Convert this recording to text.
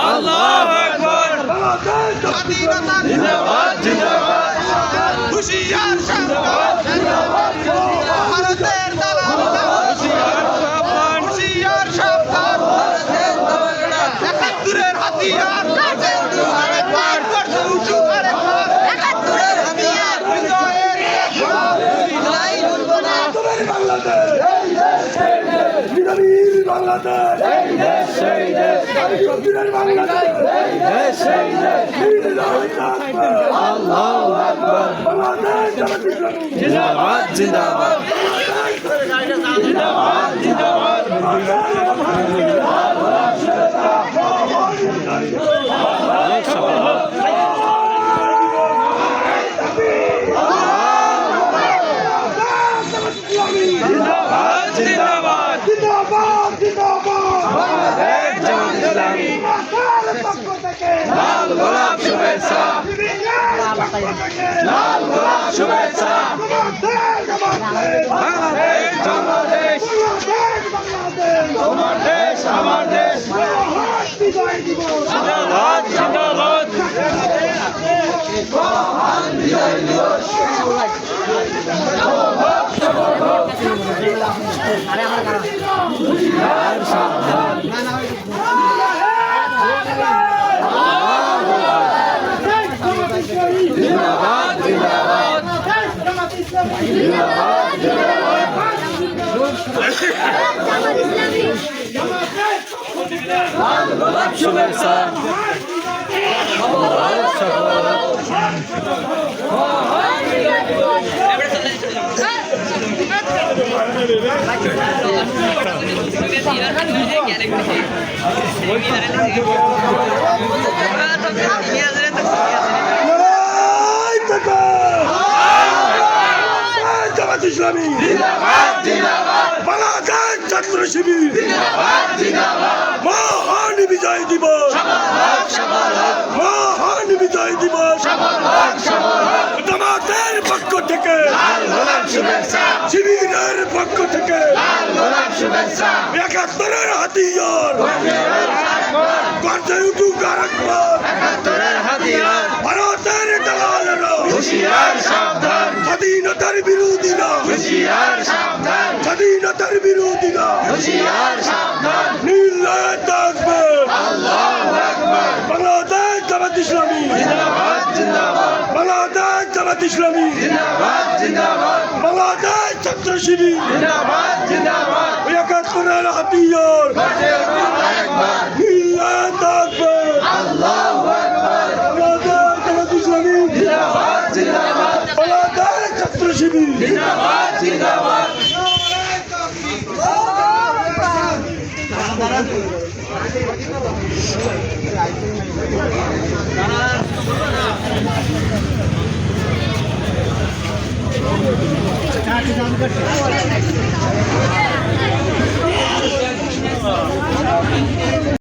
আল্লাহু আকবার জিন্দাবাদ জিন্দাবাদ হুশিয়ার শাবাশ জিন্দাবাদ ভারতের দালাল হুশিয়ার শাবাশ একাত্তরের হাতিয়ার আরেকবার করতে উঁচু আরেকবার একাত্তরের হাতিয়ার লড়াই বলবো না তোমার বাংলাদেশ বিনামীর বাংলাদেশ এই দেশ সেই দেশ শক্তির বাংলাদেশ এই দেশ সেই দেশ আল্লাহু আকবার বাংলাদেশ জিন্দাবাদ জিন্দাবাদ জিন্দাবাদ জিন্দাবাদ জিন্দাবাদ জিন্দাবাদ জিন্দাবাদ বাংলাদেশ জামাত ইসলামী পক্ষ থেকে লাল গোলাপ শুভেচ্ছা লাল গোলাপ শুভেচ্ছা বাংলাদেশ তোমার দেশ তোমার দেশ আমার দেশ জিন্দাবাদ জিন্দাবাদ বিজয় দিবস জিন্দাবাদ জিন্দাবাদ লাল গোলাপ শুভেচ্ছা জামাত ইসলামী জিন্দাবাদ জিন্দাবাদ বাংলাদেশ ছাত্র শিবির জিন্দাবাদ জিন্দাবাদ মহান বিজয় দিবস মহান বিজয় দিবস জামাতের পক্ষ থেকে লাল গোলাপ শুভেচ্ছা শিবিরের পক্ষ থেকে লাল গোলাপ শুভেচ্ছা একাত্তরের হাতিয়ার গর্জে উঠুক আরেকবার একাত্তরের হাতিয়ার ভারতের দালালেরা হুশিয়ার সাবধান স্বাধীনতার বিরোধীরা হুশিয়ার সাবধান স্বাধীনতার বিরোধীরা হুশিয়ার সাবধান নীলায় থাকবে আল্লাহু আকবার বাংলাদেশ জামাত ইসলামী জিন্দাবাদ জিন্দাবাদ বাংলাদেশ জামাত ইসলামী জিন্দাবাদ জিন্দাবাদ বাংলাদেশ ছাত্র শিবির জিন্দাবাদ জিন্দাবাদ একাত্তরের হাতিয়ার নীলায় থাকবে আল্লাহু আকবার বাংলাদেশ জামাত ইসলামী জিন্দাবাদ জিন্দাবাদ বাংলাদেশ ছাত্র শিবির জিন্দাবাদ জিন্দাবাদ